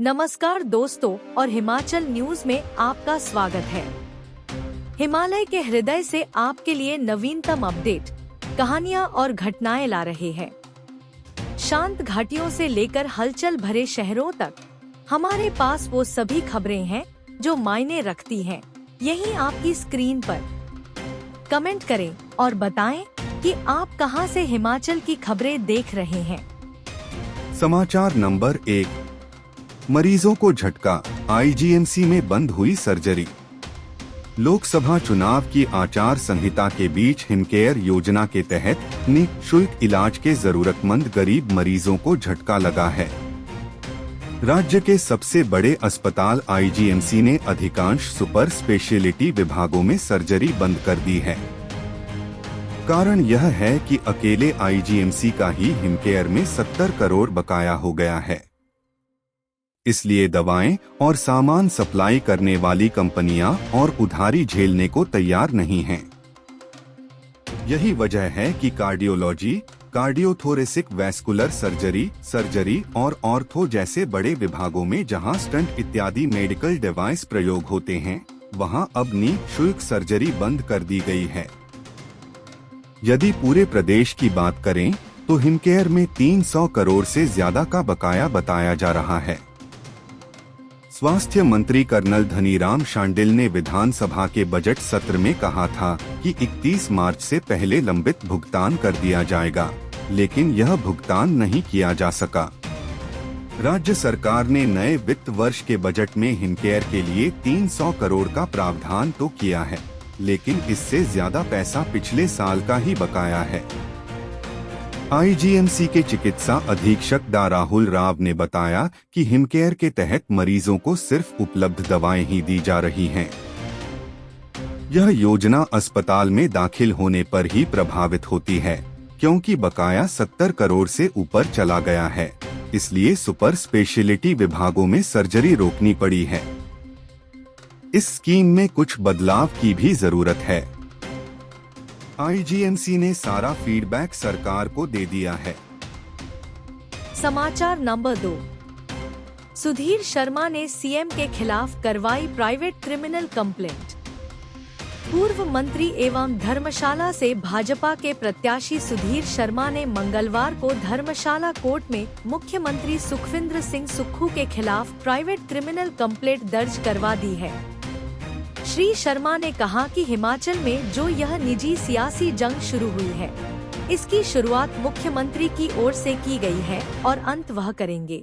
नमस्कार दोस्तों और हिमाचल न्यूज में आपका स्वागत है। हिमालय के हृदय से आपके लिए नवीनतम अपडेट, कहानियां और घटनाएं ला रहे हैं। शांत घाटियों से लेकर हलचल भरे शहरों तक हमारे पास वो सभी खबरें हैं जो मायने रखती हैं। यहीं आपकी स्क्रीन पर कमेंट करें और बताएं कि आप कहां से हिमाचल की खबरें देख रहे हैं। समाचार नंबर 1, मरीजों को झटका, आईजीएमसी में बंद हुई सर्जरी। लोकसभा चुनाव की आचार संहिता के बीच हिमकेयर योजना के तहत निःशुल्क इलाज के जरूरतमंद गरीब मरीजों को झटका लगा है। राज्य के सबसे बड़े अस्पताल आईजीएमसी ने अधिकांश सुपर स्पेशलिटी विभागों में सर्जरी बंद कर दी है। कारण यह है कि अकेले आईजीएमसी का ही हिमकेयर में 70 करोड़ बकाया हो गया है। इसलिए दवाएं और सामान सप्लाई करने वाली कंपनियां और उधारी झेलने को तैयार नहीं हैं। यही वजह है कि कार्डियोलॉजी, कार्डियोथोरेसिक वैस्कुलर सर्जरी और ऑर्थो जैसे बड़े विभागों में जहां स्टंट इत्यादि मेडिकल डिवाइस प्रयोग होते हैं, वहां अब निःशुल्क सर्जरी बंद कर दी गई है। यदि पूरे प्रदेश की बात करें तो हिमकेयर में 300 करोड़ से ज्यादा का बकाया बताया जा रहा है। स्वास्थ्य मंत्री कर्नल धनीराम शांडिल ने विधानसभा के बजट सत्र में कहा था कि 31 मार्च से पहले लंबित भुगतान कर दिया जाएगा, लेकिन यह भुगतान नहीं किया जा सका। राज्य सरकार ने नए वित्त वर्ष के बजट में हिमकेयर के लिए 300 करोड़ का प्रावधान तो किया है, लेकिन इससे ज्यादा पैसा पिछले साल का ही बकाया है। आईजीएमसी के चिकित्सा अधीक्षक डा राहुल राव ने बताया कि हिमकेयर के तहत मरीजों को सिर्फ उपलब्ध दवाएं ही दी जा रही हैं। यह योजना अस्पताल में दाखिल होने पर ही प्रभावित होती है, क्योंकि बकाया 70 करोड़ से ऊपर चला गया है। इसलिए सुपर स्पेशलिटी विभागों में सर्जरी रोकनी पड़ी है। इस स्कीम में कुछ बदलाव की भी जरूरत है। आईजीएमसी ने सारा फीडबैक सरकार को दे दिया है। समाचार नंबर 2, सुधीर शर्मा ने सीएम के खिलाफ करवाई प्राइवेट क्रिमिनल कंप्लेंट। पूर्व मंत्री एवं धर्मशाला से भाजपा के प्रत्याशी सुधीर शर्मा ने मंगलवार को धर्मशाला कोर्ट में मुख्यमंत्री सुखविंदर सिंह सुक्खू के खिलाफ प्राइवेट क्रिमिनल कंप्लेंट दर्ज करवा दी है। श्री शर्मा ने कहा कि हिमाचल में जो यह निजी सियासी जंग शुरू हुई है, इसकी शुरुआत मुख्यमंत्री की ओर से की गई है और अंत वह करेंगे।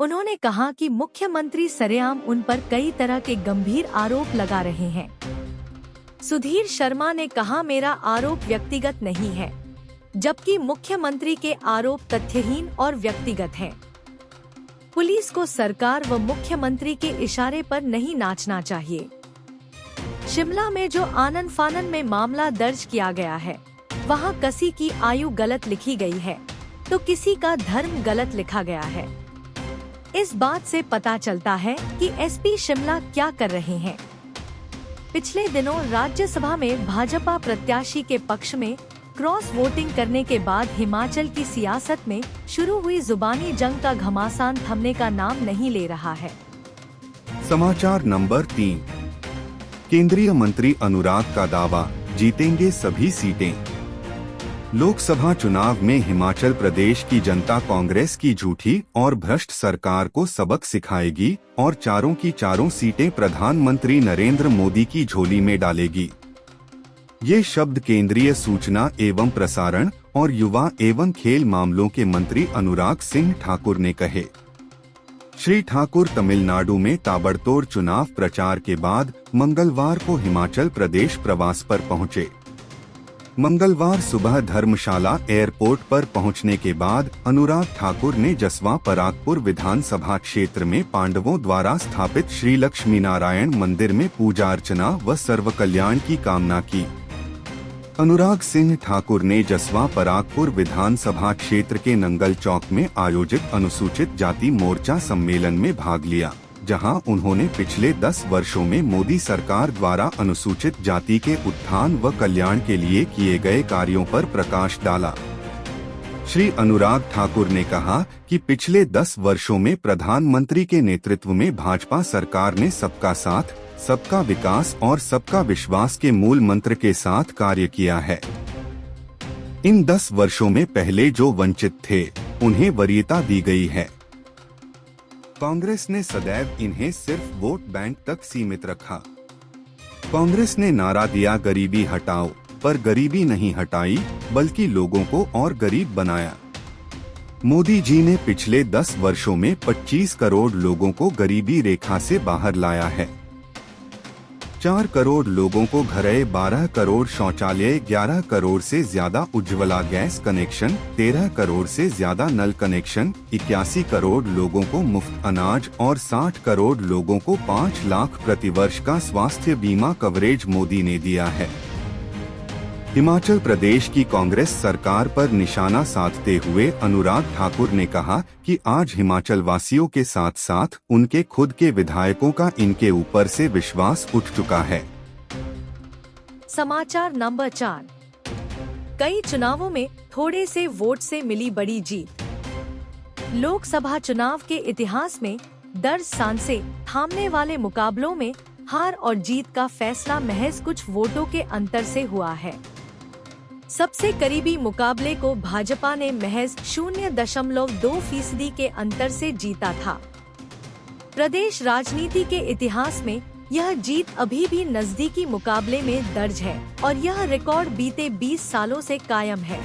उन्होंने कहा कि मुख्यमंत्री सरेआम उन पर कई तरह के गंभीर आरोप लगा रहे हैं। सुधीर शर्मा ने कहा, मेरा आरोप व्यक्तिगत नहीं है, जबकि मुख्यमंत्री के आरोप तथ्यहीन और व्यक्तिगत हैं। पुलिस को सरकार व मुख्यमंत्री के इशारे पर नहीं नाचना चाहिए। शिमला में जो आनन फानन में मामला दर्ज किया गया है, वहां किसी की आयु गलत लिखी गई है तो किसी का धर्म गलत लिखा गया है। इस बात से पता चलता है कि एसपी शिमला क्या कर रहे हैं। पिछले दिनों राज्यसभा में भाजपा प्रत्याशी के पक्ष में क्रॉस वोटिंग करने के बाद हिमाचल की सियासत में शुरू हुई जुबानी जंग का घमासान थमने का नाम नहीं ले रहा है। समाचार नंबर 3, केंद्रीय मंत्री अनुराग का दावा, जीतेंगे सभी सीटें। लोकसभा चुनाव में हिमाचल प्रदेश की जनता कांग्रेस की झूठी और भ्रष्ट सरकार को सबक सिखाएगी और चारों की चारों सीटें प्रधानमंत्री नरेंद्र मोदी की झोली में डालेगी। ये शब्द केंद्रीय सूचना एवं प्रसारण और युवा एवं खेल मामलों के मंत्री अनुराग सिंह ठाकुर ने कहे। श्री ठाकुर तमिलनाडु में ताबड़तोड़ चुनाव प्रचार के बाद मंगलवार को हिमाचल प्रदेश प्रवास पर पहुंचे। मंगलवार सुबह धर्मशाला एयरपोर्ट पर पहुंचने के बाद अनुराग ठाकुर ने जसवा परागपुर विधानसभा क्षेत्र में पांडवों द्वारा स्थापित श्री लक्ष्मी नारायण मंदिर में पूजा अर्चना व सर्व कल्याण की कामना की। अनुराग सिंह ठाकुर ने जसवा परागपुर विधानसभा क्षेत्र के नंगल चौक में आयोजित अनुसूचित जाति मोर्चा सम्मेलन में भाग लिया, जहां उन्होंने पिछले 10 वर्षों में मोदी सरकार द्वारा अनुसूचित जाति के उत्थान व कल्याण के लिए किए गए कार्यों पर प्रकाश डाला। श्री अनुराग ठाकुर ने कहा कि पिछले 10 वर्षों में प्रधानमंत्री के नेतृत्व में भाजपा सरकार ने सबका साथ, सबका विकास और सबका विश्वास के मूल मंत्र के साथ कार्य किया है। इन 10 वर्षों में पहले जो वंचित थे उन्हें वरीयता दी गई है। कांग्रेस ने सदैव इन्हें सिर्फ वोट बैंक तक सीमित रखा। कांग्रेस ने नारा दिया गरीबी हटाओ, पर गरीबी नहीं हटाई बल्कि लोगों को और गरीब बनाया। मोदी जी ने पिछले 10 वर्षों में 25 करोड़ लोगों को गरीबी रेखा से बाहर लाया है। 4 करोड़ लोगों को घर, 12 करोड़ शौचालय, 11 करोड़ से ज्यादा उज्ज्वला गैस कनेक्शन, 13 करोड़ से ज्यादा नल कनेक्शन, 81 करोड़ लोगों को मुफ्त अनाज और 60 करोड़ लोगों को 5 लाख प्रतिवर्ष का स्वास्थ्य बीमा कवरेज मोदी ने दिया है। हिमाचल प्रदेश की कांग्रेस सरकार पर निशाना साधते हुए अनुराग ठाकुर ने कहा कि आज हिमाचल वासियों के साथ साथ उनके खुद के विधायकों का इनके ऊपर से विश्वास उठ चुका है। समाचार नंबर 4। कई चुनावों में थोड़े से वोट से मिली बड़ी जीत। लोकसभा चुनाव के इतिहास में दर्ज सांसें थामने वाले मुकाबलों में हार और जीत का फैसला महज कुछ वोटों के अंतर से हुआ है। सबसे करीबी मुकाबले को भाजपा ने महज 0.2% के अंतर से जीता था। प्रदेश राजनीति के इतिहास में यह जीत अभी भी नजदीकी मुकाबले में दर्ज है और यह रिकॉर्ड बीते 20 सालों से कायम है।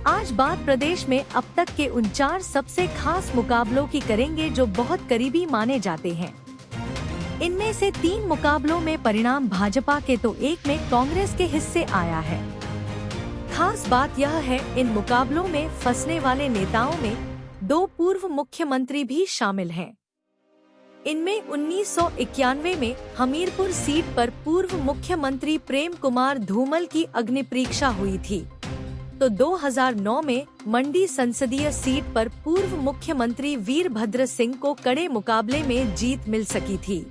आज बात प्रदेश में अब तक के उन 4 सबसे खास मुकाबलों की करेंगे जो बहुत करीबी माने जाते हैं। इनमें से 3 मुकाबलों में परिणाम भाजपा के तो एक में कांग्रेस के हिस्से आया है। खास बात यह है, इन मुकाबलों में फंसने वाले नेताओं में 2 पूर्व मुख्यमंत्री भी शामिल हैं। इनमें 1991 में हमीरपुर सीट पर पूर्व मुख्यमंत्री प्रेम कुमार धूमल की अग्नि परीक्षा हुई थी, तो 2009 में मंडी संसदीय सीट पर पूर्व मुख्यमंत्री वीरभद्र सिंह को कड़े मुकाबले में जीत मिल सकी थी।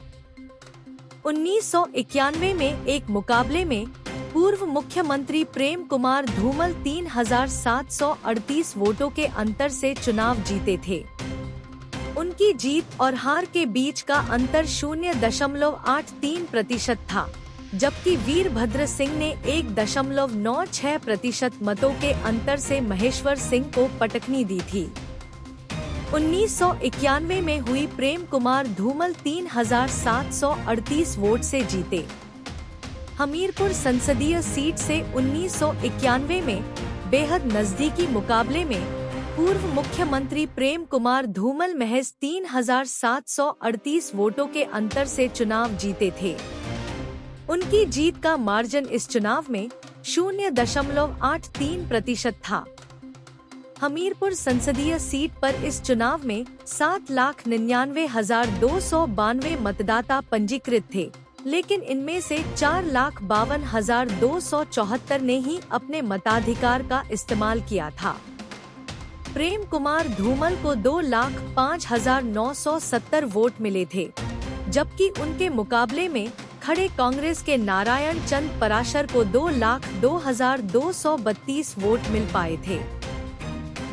1991 में एक मुकाबले में पूर्व मुख्यमंत्री प्रेम कुमार धूमल 3738 वोटों के अंतर से चुनाव जीते थे। उनकी जीत और हार के बीच का अंतर 0.83% था, जबकि वीरभद्र सिंह ने 1.96% मतों के अंतर से महेश्वर सिंह को पटकनी दी थी। 1991 में हुई प्रेम कुमार धूमल 3738 वोट से जीते। हमीरपुर संसदीय सीट से 1991 में बेहद नजदीकी मुकाबले में पूर्व मुख्यमंत्री प्रेम कुमार धूमल महज 3738 वोटों के अंतर से चुनाव जीते थे। उनकी जीत का मार्जिन इस चुनाव में 0.83% था। हमीरपुर संसदीय सीट पर इस चुनाव में 7,99,292 मतदाता पंजीकृत थे, लेकिन इनमें से 4,52,274 ने ही अपने मताधिकार का इस्तेमाल किया था। प्रेम कुमार धूमल को 2,05,970 वोट मिले थे, जबकि उनके मुकाबले में खड़े कांग्रेस के नारायण चंद पराशर को 2,02,232 वोट मिल पाए थे।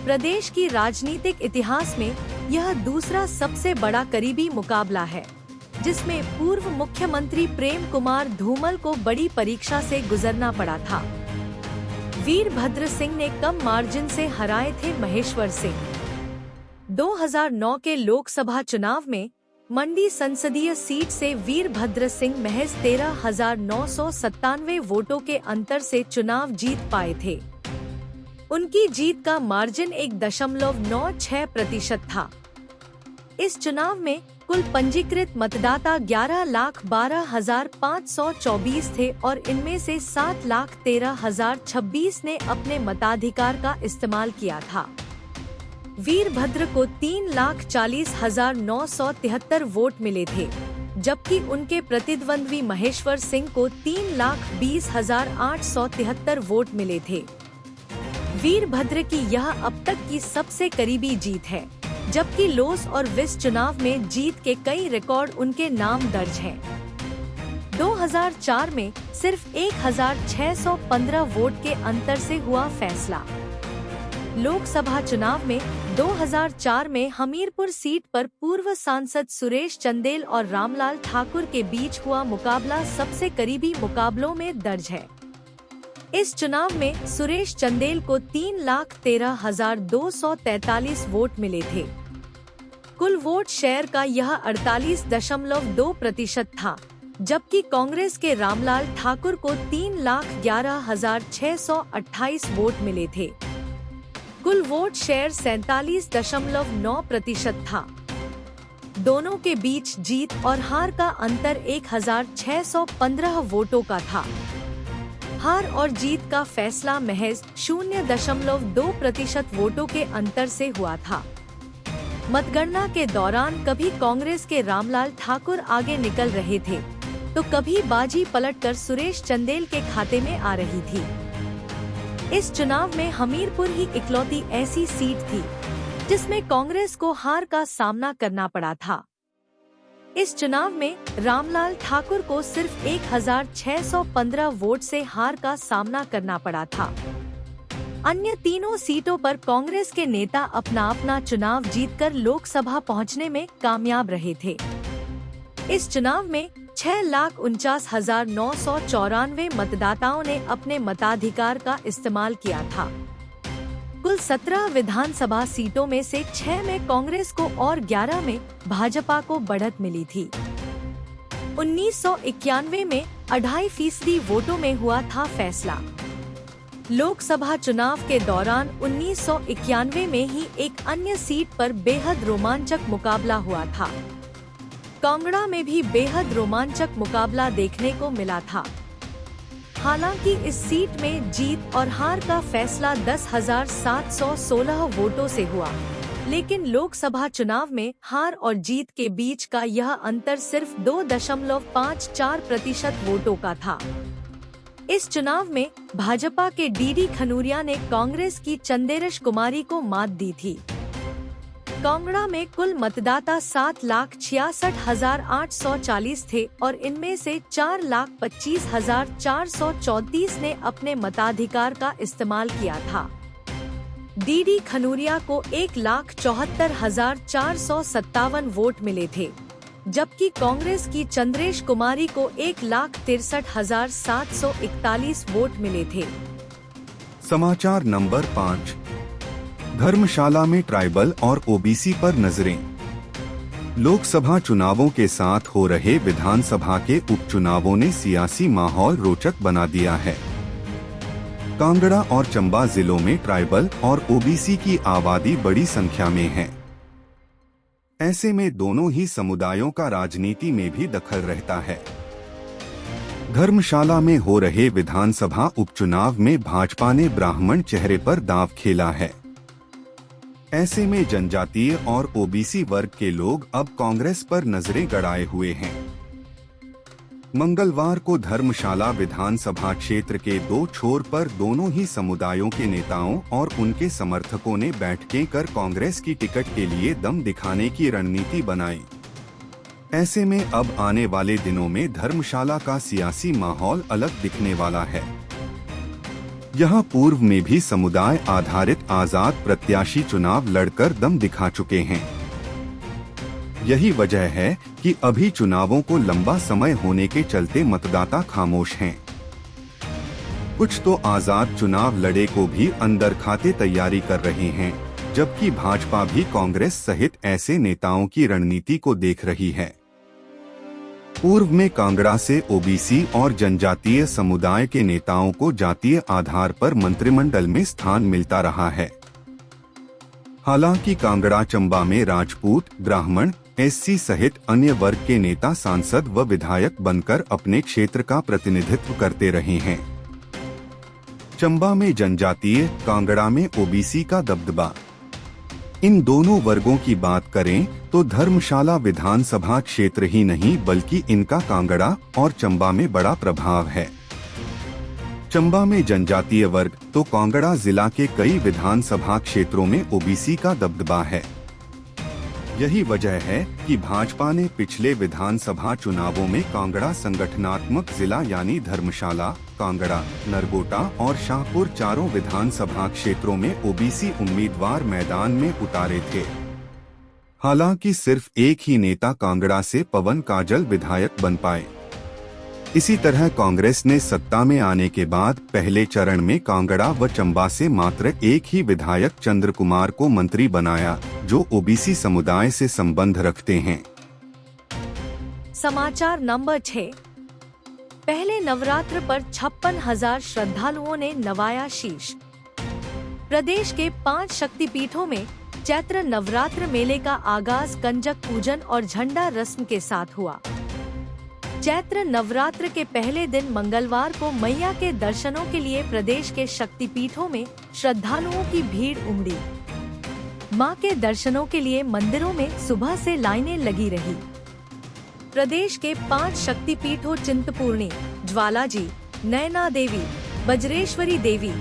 प्रदेश की राजनीतिक इतिहास में यह दूसरा सबसे बड़ा करीबी मुकाबला है, जिसमें पूर्व मुख्यमंत्री प्रेम कुमार धूमल को बड़ी परीक्षा से गुजरना पड़ा था। वीरभद्र सिंह ने कम मार्जिन से हराए थे महेश्वर सिंह। 2009 के लोकसभा चुनाव में मंडी संसदीय सीट से वीरभद्र सिंह महज 13,997 वोटों के अंतर से चुनाव जीत पाए थे। उनकी जीत का मार्जिन 1.96% था। इस चुनाव में कुल पंजीकृत मतदाता 11,12,524 थे और इनमें से 7,13,026 ने अपने मताधिकार का इस्तेमाल किया था। वीरभद्र को 3,40,973 वोट मिले थे, जबकि उनके प्रतिद्वंद्वी महेश्वर सिंह को 3,20,873 वोट मिले थे। वीरभद्र की यह अब तक की सबसे करीबी जीत है, जबकि लोस और विस चुनाव में जीत के कई रिकॉर्ड उनके नाम दर्ज हैं। 2004 में सिर्फ 1,615 वोट के अंतर से हुआ फैसला। लोकसभा चुनाव में 2004 में हमीरपुर सीट पर पूर्व सांसद सुरेश चंदेल और रामलाल ठाकुर के बीच हुआ मुकाबला सबसे करीबी मुकाबलों में दर्ज है। इस चुनाव में सुरेश चंदेल को 3,13,243 वोट मिले थे। कुल वोट शेयर का यह 48.2% था, जबकि कांग्रेस के रामलाल ठाकुर को 3,11,628 वोट मिले थे। कुल वोट शेयर 47.9% था। दोनों के बीच जीत और हार का अंतर 1,615 वोटों का था। हार और जीत का फैसला महज 0.2% वोटों के अंतर से हुआ था। मतगणना के दौरान कभी कांग्रेस के रामलाल ठाकुर आगे निकल रहे थे, तो कभी बाजी पलटकर सुरेश चंदेल के खाते में आ रही थी। इस चुनाव में हमीरपुर ही इकलौती ऐसी सीट थी जिसमें कांग्रेस को हार का सामना करना पड़ा था। इस चुनाव में रामलाल ठाकुर को सिर्फ 1,615 वोट से हार का सामना करना पड़ा था। अन्य तीनों सीटों पर कांग्रेस के नेता अपना अपना चुनाव जीतकर लोकसभा पहुंचने में कामयाब रहे थे। इस चुनाव में 6,49,994 मतदाताओं ने अपने मताधिकार का इस्तेमाल किया था। कुल 17 विधानसभा सीटों में से 6 में कांग्रेस को और 11 में भाजपा को बढ़त मिली थी। 1991 में 2.5% वोटों में हुआ था फैसला। लोकसभा चुनाव के दौरान 1991 में ही एक अन्य सीट पर बेहद रोमांचक मुकाबला हुआ था। कांगड़ा में भी बेहद रोमांचक मुकाबला देखने को मिला था। हालांकि इस सीट में जीत और हार का फैसला 10,716 वोटों से हुआ, लेकिन लोकसभा चुनाव में हार और जीत के बीच का यह अंतर सिर्फ 2.54% वोटों का था। इस चुनाव में भाजपा के डीडी खनूरिया ने कांग्रेस की चंदेरश कुमारी को मात दी थी। कांगड़ा में कुल मतदाता 7,66,840 थे और इनमें से 4,25,434 ने अपने मताधिकार का इस्तेमाल किया था। डीडी खनूरिया को 1,74,457 वोट मिले थे, जबकि कांग्रेस की चंद्रेश कुमारी को 1,63,741 वोट मिले थे। समाचार नंबर 5। धर्मशाला में ट्राइबल और ओबीसी पर नजरें। लोकसभा चुनावों के साथ हो रहे विधानसभा के उपचुनावों ने सियासी माहौल रोचक बना दिया है। कांगड़ा और चंबा जिलों में ट्राइबल और ओबीसी की आबादी बड़ी संख्या में है। ऐसे में दोनों ही समुदायों का राजनीति में भी दखल रहता है। धर्मशाला में हो रहे विधानसभा उपचुनाव में भाजपा ने ब्राह्मण चेहरे पर दांव खेला है। ऐसे में जनजातीय और ओबीसी वर्ग के लोग अब कांग्रेस पर नजरें गड़ाए हुए हैं। मंगलवार को धर्मशाला विधानसभा क्षेत्र के 2 छोर पर दोनों ही समुदायों के नेताओं और उनके समर्थकों ने बैठकें कर कांग्रेस की टिकट के लिए दम दिखाने की रणनीति बनाई। ऐसे में अब आने वाले दिनों में धर्मशाला का सियासी माहौल अलग दिखने वाला है। यहाँ पूर्व में भी समुदाय आधारित आजाद प्रत्याशी चुनाव लड़कर दम दिखा चुके हैं। यही वजह है कि अभी चुनावों को लंबा समय होने के चलते मतदाता खामोश हैं। कुछ तो आजाद चुनाव लड़े को भी अंदर खाते तैयारी कर रहे हैं, जबकि भाजपा भी कांग्रेस सहित ऐसे नेताओं की रणनीति को देख रही है। पूर्व में कांगड़ा से ओबीसी और जनजातीय समुदाय के नेताओं को जातीय आधार पर मंत्रिमंडल में स्थान मिलता रहा है। हालांकि कांगड़ा चंबा में राजपूत, ब्राह्मण, एससी सहित अन्य वर्ग के नेता सांसद व विधायक बनकर अपने क्षेत्र का प्रतिनिधित्व करते रहे हैं। चंबा में जनजातीय, कांगड़ा में ओबीसी का दबदबा। इन दोनों वर्गों की बात करें तो धर्मशाला विधानसभा क्षेत्र ही नहीं बल्कि इनका कांगड़ा और चंबा में बड़ा प्रभाव है। चंबा में जनजातीय वर्ग तो कांगड़ा जिला के कई विधानसभा क्षेत्रों में ओबीसी का दबदबा है। यही वजह है कि भाजपा ने पिछले विधानसभा चुनावों में कांगड़ा संगठनात्मक जिला यानी धर्मशाला, कांगड़ा, नरगोटा और शाहपुर चारों विधानसभा क्षेत्रों में ओबीसी उम्मीदवार मैदान में उतारे थे। हालांकि सिर्फ एक ही नेता कांगड़ा से पवन काजल विधायक बन पाए। इसी तरह कांग्रेस ने सत्ता में आने के बाद पहले चरण में कांगड़ा व चंबा से मात्र एक ही विधायक चंद्र कुमार को मंत्री बनाया, जो ओबीसी समुदाय से संबंध रखते हैं। समाचार नंबर 6। पहले नवरात्र पर 56,000 श्रद्धालुओं ने नवाया शीश। प्रदेश के 5 शक्तिपीठों में चैत्र नवरात्र मेले का आगाज कंजक पूजन और झंडा रस्म के साथ हुआ। चैत्र नवरात्र के पहले दिन मंगलवार को मैया के दर्शनों के लिए प्रदेश के शक्तिपीठों में श्रद्धालुओं की भीड़ उमड़ी। मां के दर्शनों के लिए मंदिरों में सुबह से लाइनें लगी रही। प्रदेश के 5 शक्तिपीठों चिंतपूर्णी, ज्वालाजी, नैना देवी, बज्रेश्वरी देवी,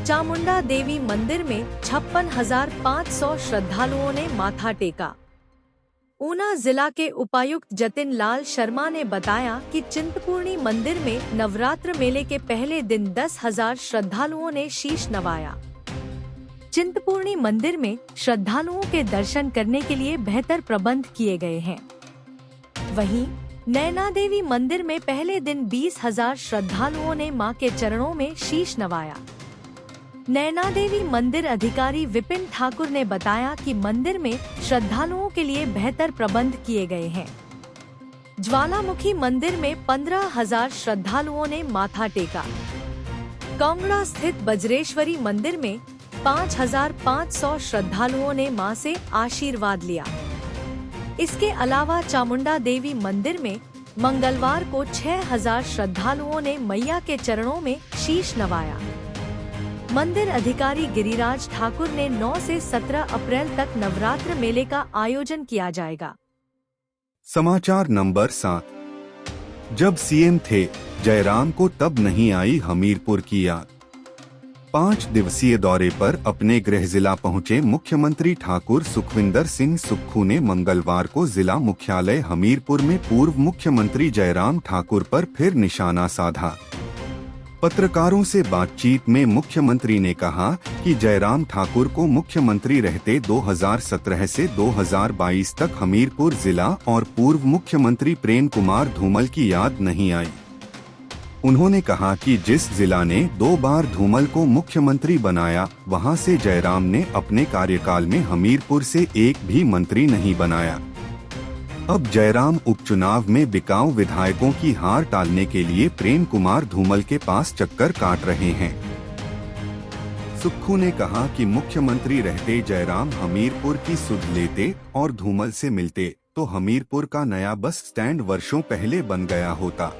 चामुंडा देवी मंदिर में 56,500 श्रद्धालुओं ने माथा टेका। ऊना जिला के उपायुक्त जतिन लाल शर्मा ने बताया कि चिंतपूर्णी मंदिर में नवरात्र मेले के पहले दिन 10,000 श्रद्धालुओं ने शीश नवाया। चिंतपूर्णी मंदिर में श्रद्धालुओं के दर्शन करने के लिए बेहतर प्रबंध किए गए हैं। वहीं नैना देवी मंदिर में पहले दिन 20,000 श्रद्धालुओं ने मां के चरणों में शीश नवाया। नैना देवी मंदिर अधिकारी विपिन ठाकुर ने बताया कि मंदिर में श्रद्धालुओं के लिए बेहतर प्रबंध किए गए हैं। ज्वालामुखी मंदिर में 15,000 श्रद्धालुओं ने माथा टेका। कांगड़ा स्थित बज्रेश्वरी मंदिर में 5,500 श्रद्धालुओं ने मां से आशीर्वाद लिया। इसके अलावा चामुंडा देवी मंदिर में मंगलवार को 6,000 श्रद्धालुओं ने मैया के चरणों में शीश नवाया। मंदिर अधिकारी गिरिराज ठाकुर ने 9 से 17 अप्रैल तक नवरात्र मेले का आयोजन किया जाएगा। समाचार नंबर 7। जब सीएम थे जयराम को तब नहीं आई हमीरपुर की याद। 5 दिवसीय दौरे पर अपने गृह जिला पहुंचे मुख्यमंत्री ठाकुर सुखविंदर सिंह सुक्खू ने मंगलवार को जिला मुख्यालय हमीरपुर में पूर्व मुख्यमंत्री जयराम ठाकुर पर फिर निशाना साधा। पत्रकारों से बातचीत में मुख्यमंत्री ने कहा कि जयराम ठाकुर को मुख्यमंत्री रहते 2017 से 2022 तक हमीरपुर जिला और पूर्व मुख्यमंत्री प्रेम कुमार धूमल की याद नहीं आई। उन्होंने कहा कि जिस जिला ने 2 बार धूमल को मुख्यमंत्री बनाया, वहां से जयराम ने अपने कार्यकाल में हमीरपुर से एक भी मंत्री नहीं बनाया। अब जयराम उपचुनाव में बिकाऊ विधायकों की हार टालने के लिए प्रेम कुमार धूमल के पास चक्कर काट रहे हैं। सुक्खू ने कहा कि मुख्यमंत्री रहते जयराम हमीरपुर की सुध लेते और धूमल से मिलते तो हमीरपुर का नया बस स्टैंड वर्षों पहले बन गया होता।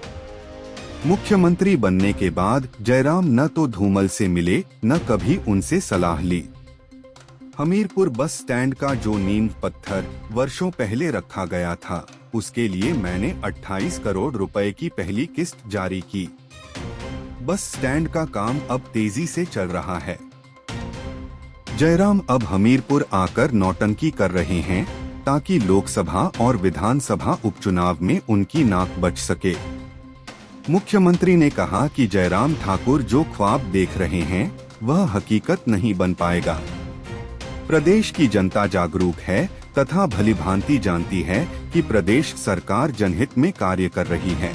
मुख्यमंत्री बनने के बाद जयराम न तो धूमल से मिले न कभी उनसे सलाह ली। हमीरपुर बस स्टैंड का जो नींव पत्थर वर्षों पहले रखा गया था, उसके लिए मैंने 28 करोड़ रुपए की पहली किस्त जारी की। बस स्टैंड का काम अब तेजी से चल रहा है। जयराम अब हमीरपुर आकर नौटंकी कर रहे हैं ताकि लोकसभा और विधानसभा उपचुनाव में उनकी नाक बच सके। मुख्यमंत्री ने कहा कि जयराम ठाकुर जो ख्वाब देख रहे हैं वह हकीकत नहीं बन पाएगा। प्रदेश की जनता जागरूक है तथा भलीभांति जानती है कि प्रदेश सरकार जनहित में कार्य कर रही है।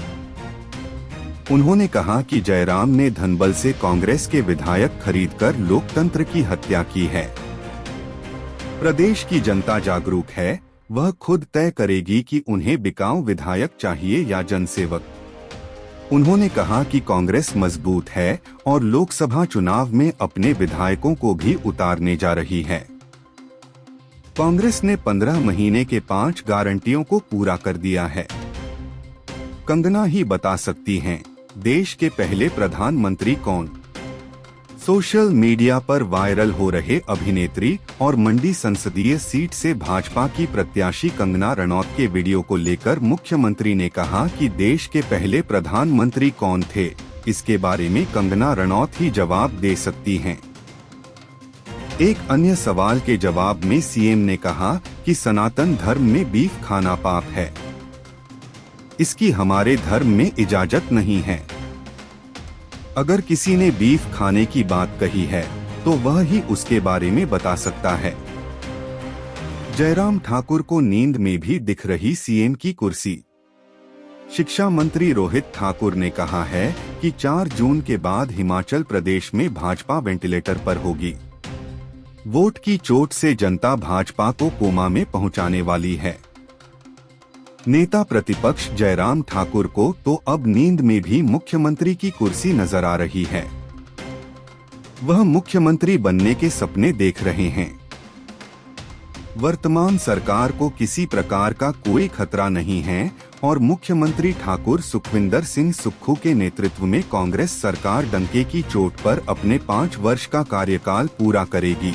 उन्होंने कहा कि जयराम ने धनबल से कांग्रेस के विधायक खरीदकर लोकतंत्र की हत्या की है। प्रदेश की जनता जागरूक है, वह खुद तय करेगी कि उन्हें बिकाऊ विधायक चाहिए या जनसेवक। उन्होंने कहा कि कांग्रेस मजबूत है और लोकसभा चुनाव में अपने विधायकों को भी उतारने जा रही है। कांग्रेस ने 15 महीने के 5 गारंटियों को पूरा कर दिया है। कंगना ही बता सकती हैं, देश के पहले प्रधानमंत्री कौन। सोशल मीडिया पर वायरल हो रहे अभिनेत्री और मंडी संसदीय सीट से भाजपा की प्रत्याशी कंगना रनौत के वीडियो को लेकर मुख्यमंत्री ने कहा कि देश के पहले प्रधानमंत्री कौन थे, इसके बारे में कंगना रनौत ही जवाब दे सकती हैं। एक अन्य सवाल के जवाब में सीएम ने कहा कि सनातन धर्म में बीफ खाना पाप है। इसकी हमारे धर्म में इजाजत नहीं है। अगर किसी ने बीफ खाने की बात कही है तो वह ही उसके बारे में बता सकता है। जयराम ठाकुर को नींद में भी दिख रही सीएम की कुर्सी। शिक्षा मंत्री रोहित ठाकुर ने कहा है कि 4 जून के बाद हिमाचल प्रदेश में भाजपा वेंटिलेटर पर होगी। वोट की चोट से जनता भाजपा को कोमा में पहुंचाने वाली है। नेता प्रतिपक्ष जयराम ठाकुर को तो अब नींद में भी मुख्यमंत्री की कुर्सी नजर आ रही है। वह मुख्यमंत्री बनने के सपने देख रहे हैं। वर्तमान सरकार को किसी प्रकार का कोई खतरा नहीं है और मुख्यमंत्री ठाकुर सुखविंदर सिंह सुक्खू के नेतृत्व में कांग्रेस सरकार डंके की चोट पर अपने 5 वर्ष का कार्यकाल पूरा करेगी।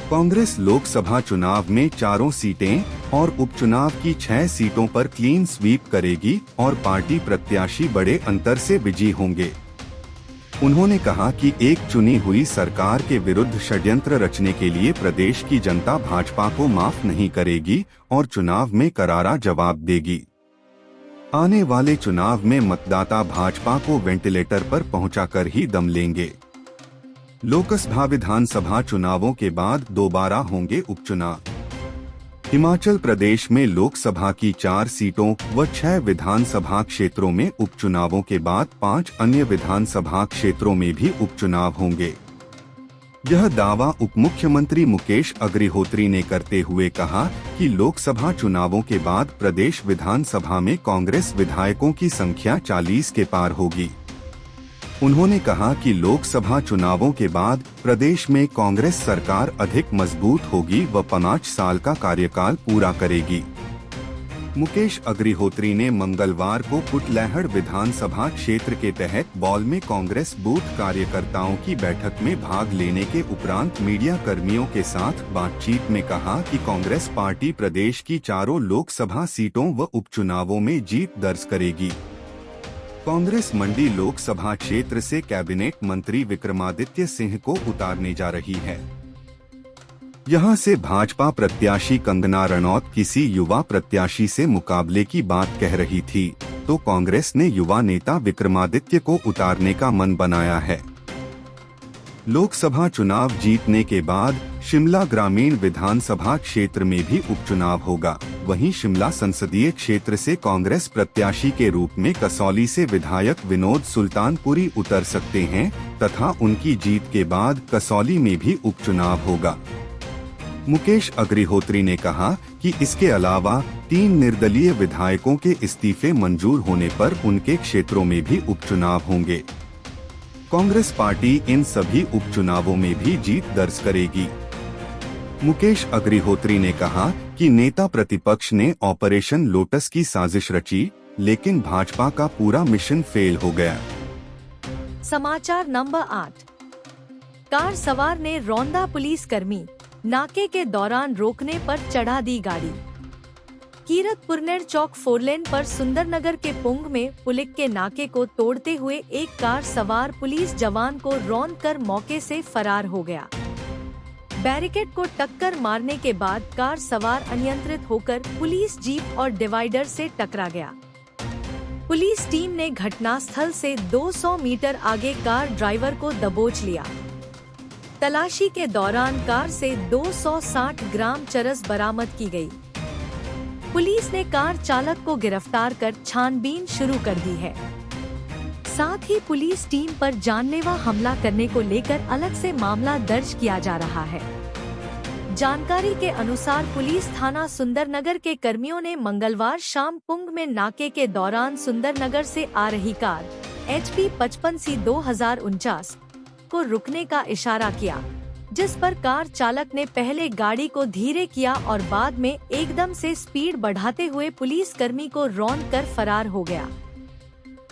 कांग्रेस लोकसभा चुनाव में 4 सीटें और उपचुनाव की 6 सीटों पर क्लीन स्वीप करेगी और पार्टी प्रत्याशी बड़े अंतर से विजयी होंगे। उन्होंने कहा कि एक चुनी हुई सरकार के विरुद्ध षड्यंत्र रचने के लिए प्रदेश की जनता भाजपा को माफ नहीं करेगी और चुनाव में करारा जवाब देगी। आने वाले चुनाव में मतदाता भाजपा को वेंटिलेटर पर पहुंचाकर ही दम लेंगे। लोकसभा विधानसभा चुनावों के बाद दोबारा होंगे उपचुनाव। हिमाचल प्रदेश में लोकसभा की 4 सीटों व 6 विधानसभा क्षेत्रों में उपचुनावों के बाद 5 अन्य विधानसभा क्षेत्रों में भी उपचुनाव होंगे। यह दावा उप मुख्यमंत्री मुकेश अग्निहोत्री ने करते हुए कहा कि लोकसभा चुनावों के बाद प्रदेश विधानसभा में कांग्रेस विधायकों की संख्या 40 के पार होगी। उन्होंने कहा कि लोकसभा चुनावों के बाद प्रदेश में कांग्रेस सरकार अधिक मजबूत होगी व 5 साल का कार्यकाल पूरा करेगी। मुकेश अग्निहोत्री ने मंगलवार को पुटलैहड़ विधानसभा क्षेत्र के तहत बौल में कांग्रेस बूथ कार्यकर्ताओं की बैठक में भाग लेने के उपरांत मीडिया कर्मियों के साथ बातचीत में कहा कि कांग्रेस पार्टी प्रदेश की 4 लोकसभा सीटों व उपचुनावों में जीत दर्ज करेगी। कांग्रेस मंडी लोकसभा क्षेत्र से कैबिनेट मंत्री विक्रमादित्य सिंह को उतारने जा रही है। यहां से भाजपा प्रत्याशी कंगना रनौत किसी युवा प्रत्याशी से मुकाबले की बात कह रही थी, तो कांग्रेस ने युवा नेता विक्रमादित्य को उतारने का मन बनाया है। लोकसभा चुनाव जीतने के बाद शिमला ग्रामीण विधानसभा क्षेत्र में भी उपचुनाव होगा। वहीं शिमला संसदीय क्षेत्र से कांग्रेस प्रत्याशी के रूप में कसौली से विधायक विनोद सुल्तानपुरी उतर सकते हैं तथा उनकी जीत के बाद कसौली में भी उपचुनाव होगा। मुकेश अग्निहोत्री ने कहा कि इसके अलावा 3 निर्दलीय विधायकों के इस्तीफे मंजूर होने पर उनके क्षेत्रों में भी उपचुनाव होंगे। कांग्रेस पार्टी इन सभी उपचुनावों में भी जीत दर्ज करेगी। मुकेश अग्निहोत्री ने कहा कि नेता प्रतिपक्ष ने ऑपरेशन लोटस की साजिश रची, लेकिन भाजपा का पूरा मिशन फेल हो गया। समाचार नंबर 8। कार सवार ने रौंदा पुलिसकर्मी, नाके के दौरान रोकने पर चढ़ा दी गाड़ी। कीरतपुरनेर चौक 4 लेन पर सुंदरनगर के पुंग में पुलिस के नाके को तोड़ते हुए एक कार सवार पुलिस जवान को रौंद कर मौके से फरार हो गया। बैरिकेड को टक्कर मारने के बाद कार सवार अनियंत्रित होकर पुलिस जीप और डिवाइडर से टकरा गया। पुलिस टीम ने घटनास्थल से 200 मीटर आगे कार ड्राइवर को दबोच लिया। तलाशी के दौरान कार से 260 ग्राम चरस बरामद की गई। पुलिस ने कार चालक को गिरफ्तार कर छानबीन शुरू कर दी है। साथ ही पुलिस टीम पर जानलेवा हमला करने को लेकर अलग से मामला दर्ज किया जा रहा है। जानकारी के अनुसार पुलिस थाना सुंदरनगर के कर्मियों ने मंगलवार शाम पुंग में नाके के दौरान सुंदरनगर से आ रही कार HP 55C 2049 को रुकने का इशारा किया, जिस पर कार चालक ने पहले गाड़ी को धीरे किया और बाद में एकदम से स्पीड बढ़ाते हुए पुलिस कर्मी को रौंद कर फरार हो गया।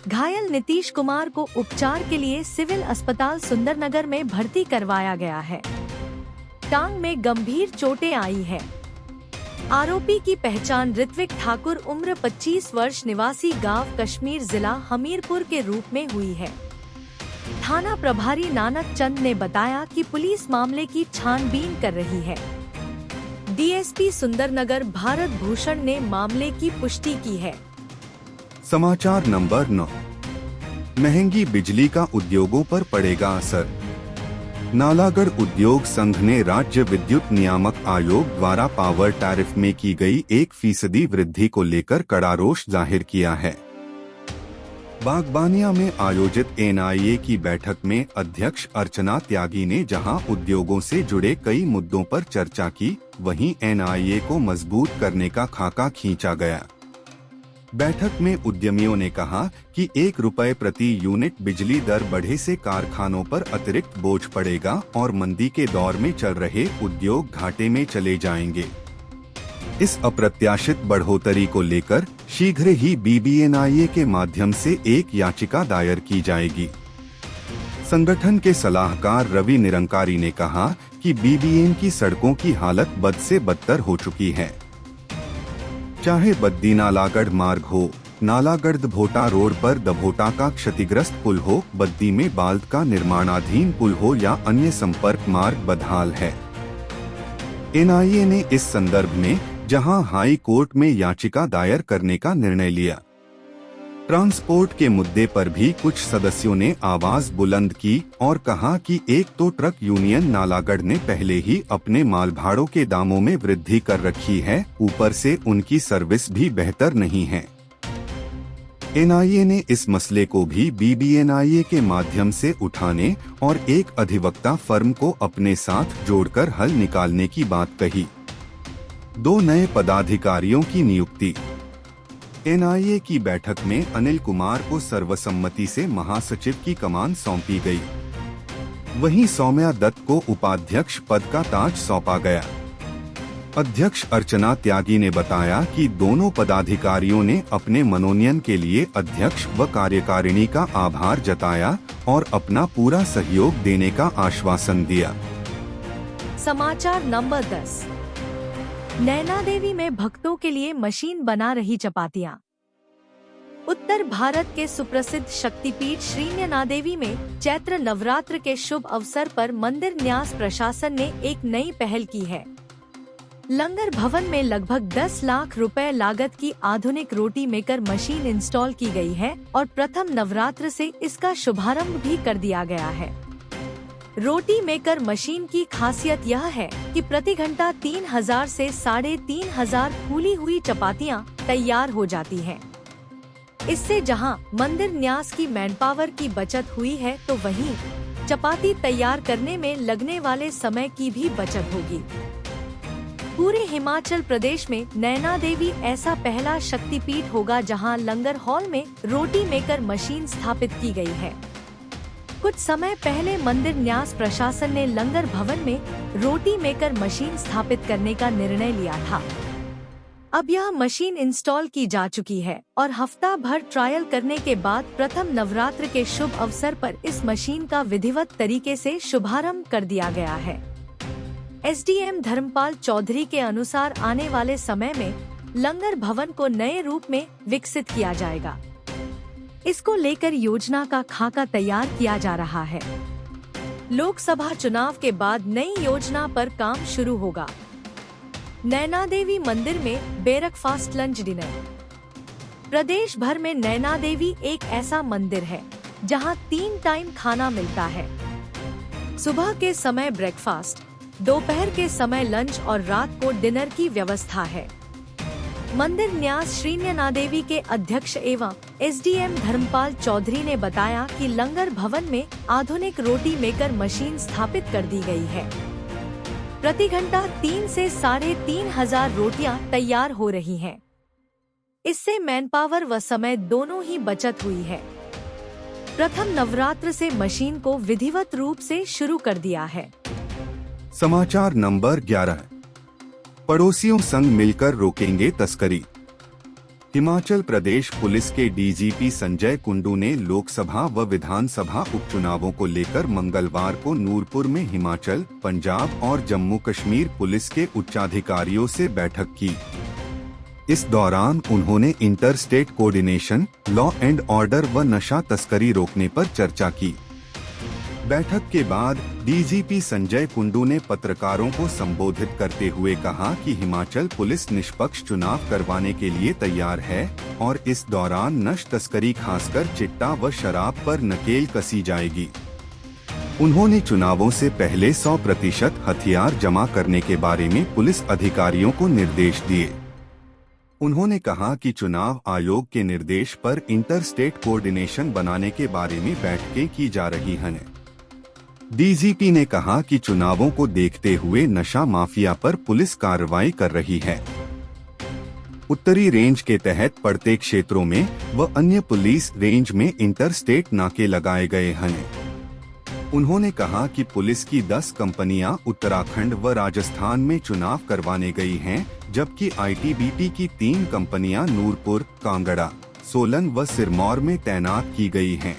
घायल नीतीश कुमार को उपचार के लिए सिविल अस्पताल सुंदरनगर में भर्ती करवाया गया है। टांग में गंभीर चोटें आई है। आरोपी की पहचान ऋत्विक ठाकुर उम्र 25 वर्ष निवासी गांव कश्मीर जिला हमीरपुर के रूप में हुई है। थाना प्रभारी नानक चंद ने बताया कि पुलिस मामले की छानबीन कर रही है। डीएसपी सुंदरनगर भारत भूषण ने मामले की पुष्टि की है। समाचार नंबर 9। महंगी बिजली का उद्योगों पर पड़ेगा असर। नालागढ़ उद्योग संघ ने राज्य विद्युत नियामक आयोग द्वारा पावर टैरिफ में की गई 1% वृद्धि को लेकर कड़ा रोष जाहिर किया है। बागबानिया में आयोजित एनआईए की बैठक में अध्यक्ष अर्चना त्यागी ने जहां उद्योगों से जुड़े कई मुद्दों पर चर्चा की, वहीं एनआईए को मजबूत करने का खाका खींचा गया। बैठक में उद्यमियों ने कहा कि ₹1 प्रति यूनिट बिजली दर बढ़े से कारखानों पर अतिरिक्त बोझ पड़ेगा और मंदी के दौर में चल रहे उद्योग घाटे में चले जाएंगे। इस अप्रत्याशित बढ़ोतरी को लेकर शीघ्र ही बीबीएनआईए के माध्यम से एक याचिका दायर की जाएगी। संगठन के सलाहकार रवि निरंकारी ने कहा कि बीबीएन की सड़कों की हालत बद से बदतर हो चुकी है। चाहे बद्दी नालागढ़ मार्ग हो, नालागढ़ दभोटा रोड पर दभोटा का क्षतिग्रस्त पुल हो, बद्दी में बाल्द का निर्माणाधीन पुल हो या अन्य संपर्क मार्ग बदहाल है। एनआईए ने इस संदर्भ में जहां हाई कोर्ट में याचिका दायर करने का निर्णय लिया, ट्रांसपोर्ट के मुद्दे पर भी कुछ सदस्यों ने आवाज बुलंद की और कहा कि एक तो ट्रक यूनियन नालागढ़ ने पहले ही अपने माल भाड़ों के दामों में वृद्धि कर रखी है, ऊपर से उनकी सर्विस भी बेहतर नहीं है। एनआईए ने इस मसले को भी बीबीएनआईए के माध्यम से उठाने और एक अधिवक्ता फर्म को अपने साथ जोड़कर हल निकालने की बात कही। 2 नए पदाधिकारियों की नियुक्ति। एनआईए की बैठक में अनिल कुमार को सर्वसम्मति से महासचिव की कमान सौंपी गई। वहीं सौम्या दत्त को उपाध्यक्ष पद का ताज सौंपा गया। अध्यक्ष अर्चना त्यागी ने बताया कि दोनों पदाधिकारियों ने अपने मनोनयन के लिए अध्यक्ष व कार्यकारिणी का आभार जताया और अपना पूरा सहयोग देने का आश्वासन दिया। समाचार नंबर 10। नैना देवी में भक्तों के लिए मशीन बना रही चपातियां। उत्तर भारत के सुप्रसिद्ध शक्तिपीठ श्री नैना देवी में चैत्र नवरात्र के शुभ अवसर पर मंदिर न्यास प्रशासन ने एक नई पहल की है। लंगर भवन में लगभग 10 लाख रुपए लागत की आधुनिक रोटी मेकर मशीन इंस्टॉल की गई है और प्रथम नवरात्र से इसका शुभारंभ भी कर दिया गया है। रोटी मेकर मशीन की खासियत यह है कि प्रति घंटा 3000 से 3500 फूली हुई चपातियां तैयार हो जाती हैं। इससे जहां मंदिर न्यास की मैनपावर की बचत हुई है, तो वहीं चपाती तैयार करने में लगने वाले समय की भी बचत होगी। पूरे हिमाचल प्रदेश में नैना देवी ऐसा पहला शक्तिपीठ होगा जहां लंगर हॉल में रोटी मेकर मशीन स्थापित की गई है। कुछ समय पहले मंदिर न्यास प्रशासन ने लंगर भवन में रोटी मेकर मशीन स्थापित करने का निर्णय लिया था। अब यह मशीन इंस्टॉल की जा चुकी है और हफ्ता भर ट्रायल करने के बाद प्रथम नवरात्र के शुभ अवसर पर इस मशीन का विधिवत तरीके से शुभारंभ कर दिया गया है। एसडीएम धर्मपाल चौधरी के अनुसार आने वाले समय में लंगर भवन को नए रूप में विकसित किया जाएगा। इसको लेकर योजना का खाका तैयार किया जा रहा है। लोकसभा चुनाव के बाद नई योजना पर काम शुरू होगा। नैना देवी मंदिर में ब्रेकफास्ट लंच डिनर। प्रदेश भर में नैना देवी एक ऐसा मंदिर है जहां 3 टाइम खाना मिलता है। सुबह के समय ब्रेकफास्ट, दोपहर के समय लंच और रात को डिनर की व्यवस्था है। मंदिर न्यास श्री नैना देवी के अध्यक्ष एवं एसडीएम धर्मपाल चौधरी ने बताया कि लंगर भवन में आधुनिक रोटी मेकर मशीन स्थापित कर दी गई है। प्रति घंटा 3 से 3500 रोटियां तैयार हो रही हैं। इससे मैनपावर व समय दोनों ही बचत हुई है। प्रथम नवरात्र से मशीन को विधिवत रूप से शुरू कर दिया है। समाचार नंबर 11। पड़ोसियों संग मिलकर रोकेंगे तस्करी। हिमाचल प्रदेश पुलिस के डीजीपी संजय कुंडू ने लोकसभा व विधानसभा उपचुनावों को लेकर मंगलवार को नूरपुर में हिमाचल, पंजाब और जम्मू कश्मीर पुलिस के उच्चाधिकारियों से बैठक की। इस दौरान उन्होंने inter state coordination, law and order व नशा तस्करी रोकने पर चर्चा की। बैठक के बाद डीजीपी संजय कुंडू ने पत्रकारों को संबोधित करते हुए कहा कि हिमाचल पुलिस निष्पक्ष चुनाव करवाने के लिए तैयार है और इस दौरान नशा तस्करी खासकर चिट्टा व शराब पर नकेल कसी जाएगी। उन्होंने चुनावों से पहले 100% हथियार जमा करने के बारे में पुलिस अधिकारियों को निर्देश दिए। उन्होंने कहा कि चुनाव आयोग के निर्देश पर इंटर स्टेट कोऑर्डिनेशन बनाने के बारे में बैठकें की जा रही हैं। डीजीपी ने कहा कि चुनावों को देखते हुए नशा माफिया पर पुलिस कार्रवाई कर रही है। उत्तरी रेंज के तहत पड़ते क्षेत्रों में व अन्य पुलिस रेंज में इंटर स्टेट नाके लगाए गए हैं। उन्होंने कहा कि पुलिस की 10 कंपनियां उत्तराखंड व राजस्थान में चुनाव करवाने गई हैं, जबकि आईटीबीपी की 3 कंपनियां नूरपुर, कांगड़ा, सोलन व सिरमौर में तैनात की गई हैं।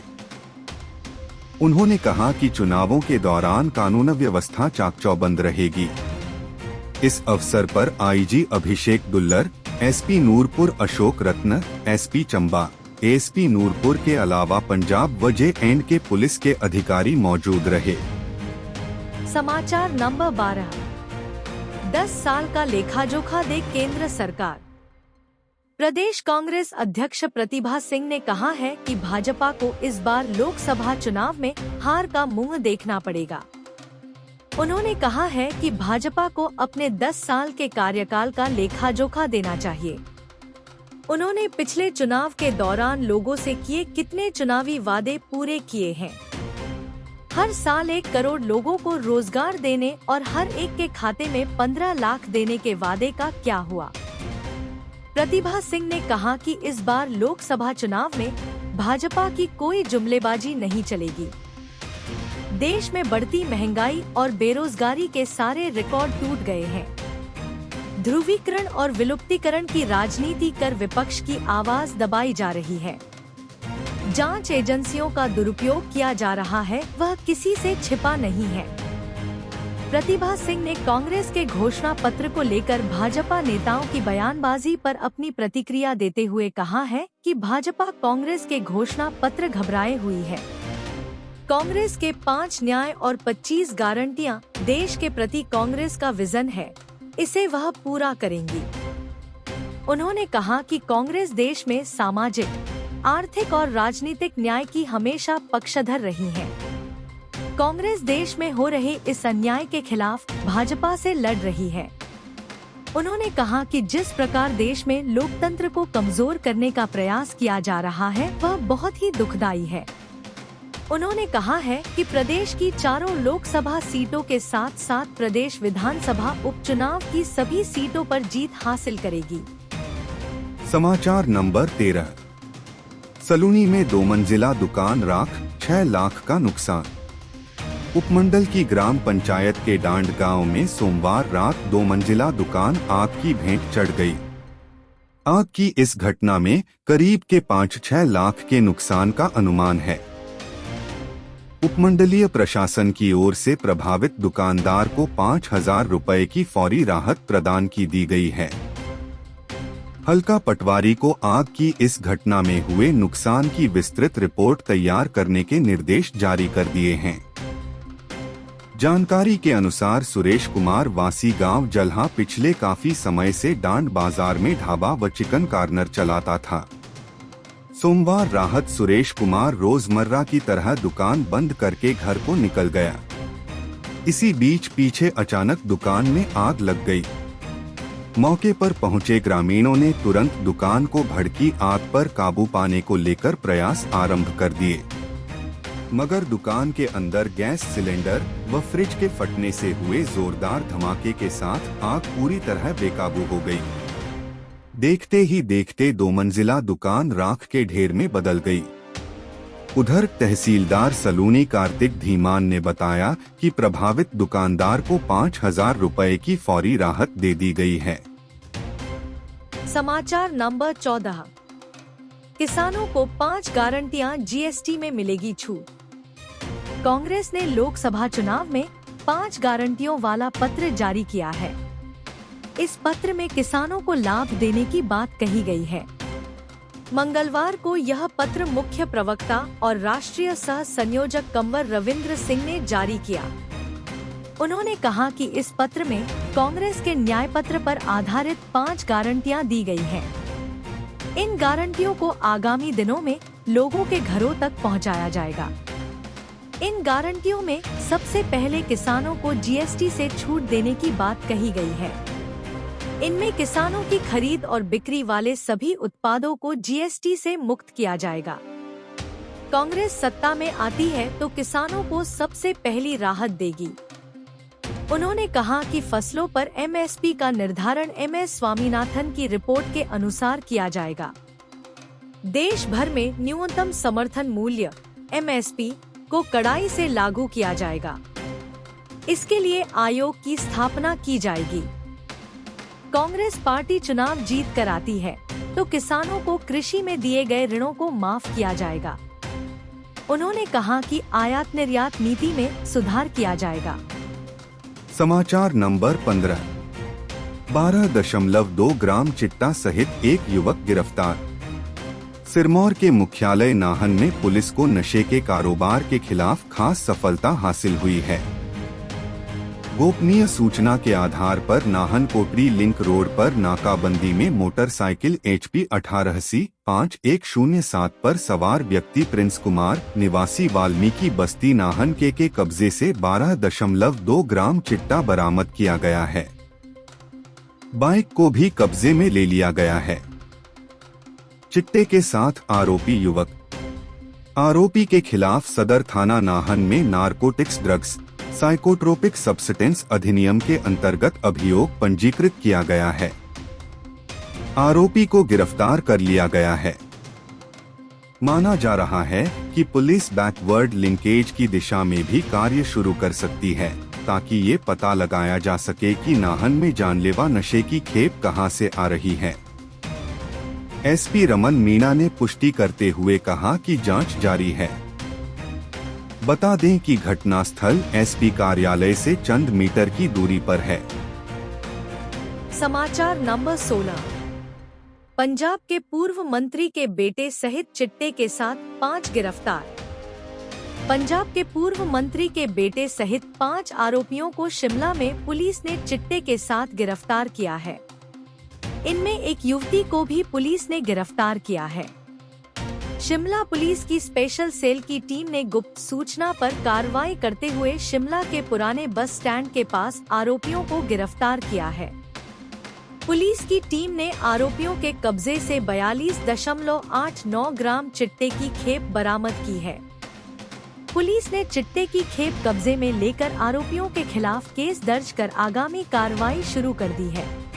उन्होंने कहा कि चुनावों के दौरान कानून व्यवस्था चाक-चौबंद रहेगी। इस अवसर पर आईजी अभिषेक दुल्लर, एसपी नूरपुर अशोक रत्न, एसपी चंबा, एसपी नूरपुर के अलावा पंजाब व जे.एंड.के पुलिस के अधिकारी मौजूद रहे। समाचार नंबर 12। 10 साल का लेखा जोखा दे केंद्र सरकार। प्रदेश कांग्रेस अध्यक्ष प्रतिभा सिंह ने कहा है कि भाजपा को इस बार लोकसभा चुनाव में हार का मुंह देखना पड़ेगा। उन्होंने कहा है कि भाजपा को अपने 10 साल के कार्यकाल का लेखा जोखा देना चाहिए। उन्होंने पिछले चुनाव के दौरान लोगों से किए कितने चुनावी वादे पूरे किए हैं। हर साल 1 करोड़ लोगों को रोजगार देने और हर एक के खाते में 15 लाख देने के वादे का क्या हुआ। प्रतिभा सिंह ने कहा कि इस बार लोकसभा चुनाव में भाजपा की कोई जुमलेबाजी नहीं चलेगी। देश में बढ़ती महंगाई और बेरोजगारी के सारे रिकॉर्ड टूट गए हैं। ध्रुवीकरण और विलुप्तीकरण की राजनीति कर विपक्ष की आवाज दबाई जा रही है। जांच एजेंसियों का दुरुपयोग किया जा रहा है, वह किसी से छिपा नहीं है। प्रतिभा सिंह ने कांग्रेस के घोषणा पत्र को लेकर भाजपा नेताओं की बयानबाजी पर अपनी प्रतिक्रिया देते हुए कहा है कि भाजपा कांग्रेस के घोषणा पत्र घबराए हुई है। कांग्रेस के 5 न्याय और 25 गारंटियां देश के प्रति कांग्रेस का विजन है, इसे वह पूरा करेंगी। उन्होंने कहा कि कांग्रेस देश में सामाजिक, आर्थिक और राजनीतिक न्याय की हमेशा पक्षधर रही है। कांग्रेस देश में हो रहे इस अन्याय के खिलाफ भाजपा से लड़ रही है। उन्होंने कहा कि जिस प्रकार देश में लोकतंत्र को कमजोर करने का प्रयास किया जा रहा है, वह बहुत ही दुखदायी है। उन्होंने कहा है कि प्रदेश की 4 लोकसभा सीटों के साथ साथ प्रदेश विधानसभा उपचुनाव की सभी सीटों पर जीत हासिल करेगी। समाचार नंबर 13। सलूनी में 2 मंजिला दुकान राख, 6 लाख का नुकसान। उपमंडल की ग्राम पंचायत के डांड गांव में सोमवार रात 2 मंजिला दुकान आग की भेंट चढ़ गई। आग की इस घटना में करीब के 5-6 लाख के नुकसान का अनुमान है। उपमंडलीय प्रशासन की ओर से प्रभावित दुकानदार को 5,000 रुपए की फौरी राहत प्रदान की दी गई है। हल्का पटवारी को आग की इस घटना में हुए नुकसान की विस्तृत रिपोर्ट तैयार करने के निर्देश जारी कर दिए हैं। जानकारी के अनुसार सुरेश कुमार वासी गांव जल्हा पिछले काफी समय से डांड बाजार में ढाबा व चिकन कॉर्नर चलाता था। सोमवार रात सुरेश कुमार रोजमर्रा की तरह दुकान बंद करके घर को निकल गया। इसी बीच पीछे अचानक दुकान में आग लग गई। मौके पर पहुंचे ग्रामीणों ने तुरंत दुकान को भड़की आग पर काबू पाने को लेकर प्रयास आरंभ कर दिए, मगर दुकान के अंदर गैस सिलेंडर व फ्रिज के फटने से हुए जोरदार धमाके के साथ आग पूरी तरह बेकाबू हो गई। देखते ही देखते 2 मंजिला दुकान राख के ढेर में बदल गई। उधर तहसीलदार सलूनी कार्तिक धीमान ने बताया कि प्रभावित दुकानदार को 5,000 रुपए की फौरी राहत दे दी गई है। समाचार नंबर 14। किसानों को 5 गारंटियां जीएसटी में मिलेगी छूट। कांग्रेस ने लोकसभा चुनाव में 5 गारंटियों वाला पत्र जारी किया है। इस पत्र में किसानों को लाभ देने की बात कही गई है। मंगलवार को यह पत्र मुख्य प्रवक्ता और राष्ट्रीय सह संयोजक कंवर रविंद्र सिंह ने जारी किया। उन्होंने कहा कि इस पत्र में कांग्रेस के न्याय पत्र पर आधारित 5 गारंटियां दी गई हैं। इन गारंटियों को आगामी दिनों में लोगों के घरों तक पहुंचाया जाएगा। इन गारंटियों में सबसे पहले किसानों को जीएसटी से छूट देने की बात कही गई है। इनमें किसानों की खरीद और बिक्री वाले सभी उत्पादों को जीएसटी से मुक्त किया जाएगा। कांग्रेस सत्ता में आती है तो किसानों को सबसे पहली राहत देगी। उन्होंने कहा कि फसलों पर एमएसपी का निर्धारण एमएस स्वामीनाथन की रिपोर्ट के अनुसार किया जाएगा। देश भर में न्यूनतम समर्थन मूल्य एमएसपी को कड़ाई से लागू किया जाएगा। इसके लिए आयोग की स्थापना की जाएगी। कांग्रेस पार्टी चुनाव जीत कर आती है तो किसानों को कृषि में दिए गए ऋणों को माफ किया जाएगा। उन्होंने कहा कि आयात निर्यात नीति में सुधार किया जाएगा। समाचार नंबर 15। 12.2 ग्राम चिट्टा सहित एक युवक गिरफ्तार। सिरमौर के मुख्यालय नाहन में पुलिस को नशे के कारोबार के खिलाफ खास सफलता हासिल हुई है। गोपनीय सूचना के आधार पर नाहन कोटरी लिंक रोड पर नाकाबंदी में मोटरसाइकिल HP 18C5107 पर सवार व्यक्ति प्रिंस कुमार निवासी वाल्मीकि बस्ती नाहन के कब्जे से 12.2 ग्राम चिट्टा बरामद किया गया है। बाइक को भी कब्जे में ले लिया गया है। चिट्टे के साथ आरोपी युवक। आरोपी के खिलाफ सदर थाना नाहन में नारकोटिक्स ड्रग्स साइकोट्रोपिक सब्सटेंस अधिनियम के अंतर्गत अभियोग पंजीकृत किया गया है। आरोपी को गिरफ्तार कर लिया गया है। माना जा रहा है कि पुलिस बैकवर्ड लिंकेज की दिशा में भी कार्य शुरू कर सकती है ताकि ये पता लगाया जा सके कि नाहन में जानलेवा नशे की खेप कहां से आ रही है। एसपी रमन मीणा ने पुष्टि करते हुए कहा कि जांच जारी है। बता दें कि घटनास्थल एसपी कार्यालय से चंद मीटर की दूरी पर है। समाचार नंबर 16। पंजाब के पूर्व मंत्री के बेटे सहित चिट्टे के साथ 5 गिरफ्तार। पंजाब के पूर्व मंत्री के बेटे सहित 5 आरोपियों को शिमला में पुलिस ने चिट्टे के साथ गिरफ्तार किया है। इनमें एक युवती को भी पुलिस ने गिरफ्तार किया है। शिमला पुलिस की स्पेशल सेल की टीम ने गुप्त सूचना पर कार्रवाई करते हुए शिमला के पुराने बस स्टैंड के पास आरोपियों को गिरफ्तार किया है। पुलिस की टीम ने आरोपियों के कब्जे से 42.89 ग्राम चिट्टे की खेप बरामद की है। पुलिस ने चिट्टे की खेप कब्जे में लेकर आरोपियों के खिलाफ केस दर्ज कर आगामी कार्रवाई शुरू कर दी है।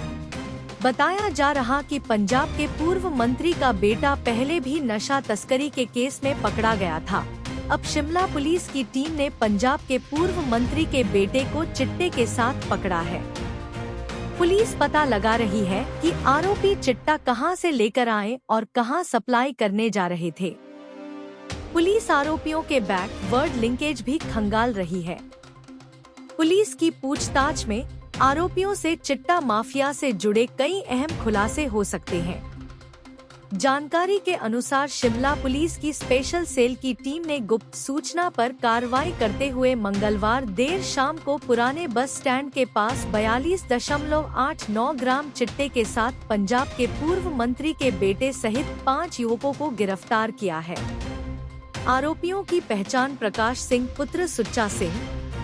बताया जा रहा कि पंजाब के पूर्व मंत्री का बेटा पहले भी नशा तस्करी के केस में पकड़ा गया था। अब शिमला पुलिस की टीम ने पंजाब के पूर्व मंत्री के बेटे को चिट्टे के साथ पकड़ा है। पुलिस पता लगा रही है कि आरोपी चिट्टा कहां से लेकर आए और कहां सप्लाई करने जा रहे थे। पुलिस आरोपियों के बैकवर्ड लिंकेज भी खंगाल रही है। पुलिस की पूछताछ में आरोपियों से चिट्टा माफिया से जुड़े कई अहम खुलासे हो सकते हैं। जानकारी के अनुसार शिमला पुलिस की स्पेशल सेल की टीम ने गुप्त सूचना पर कार्रवाई करते हुए मंगलवार देर शाम को पुराने बस स्टैंड के पास 42.89 ग्राम चिट्टे के साथ पंजाब के पूर्व मंत्री के बेटे सहित 5 युवकों को गिरफ्तार किया है। आरोपियों की पहचान प्रकाश सिंह पुत्र सुच्चा सिंह,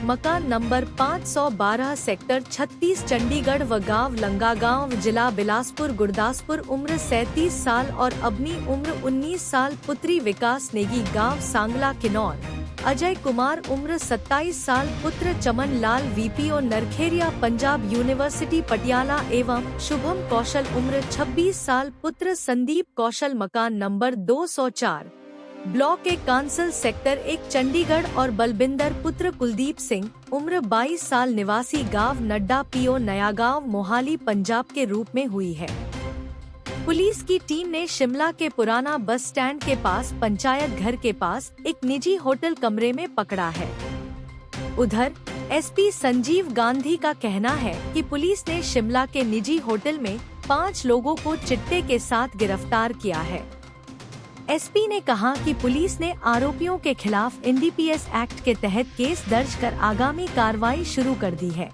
मकान नंबर 512 सेक्टर 36 चंडीगढ़ व गांव लंगा गांव जिला बिलासपुर गुरदासपुर उम्र 37 साल और अपनी उम्र 19 साल पुत्री विकास नेगी गांव सांगला किन्नौर, अजय कुमार उम्र 27 साल पुत्र चमन लाल VPO नरखेरिया पंजाब यूनिवर्सिटी पटियाला एवं शुभम कौशल उम्र 26 साल पुत्र संदीप कौशल मकान number 204 block 1 Kansal sector 1 Chandigarh और बलबिंदर पुत्र कुलदीप सिंह उम्र 22 साल निवासी गांव नड्डा PO नया गांव मोहाली पंजाब के रूप में हुई है। पुलिस की टीम ने शिमला के पुराना बस स्टैंड के पास पंचायत घर के पास एक निजी होटल कमरे में पकड़ा है। उधर SP संजीव गांधी का कहना है कि पुलिस ने शिमला के निजी होटल में 5 लोगों को चिट्टे के साथ गिरफ्तार किया है। एसपी ने कहा कि पुलिस ने आरोपियों के खिलाफ एनडीपीएस एक्ट के तहत केस दर्ज कर आगामी कार्रवाई शुरू कर दी है।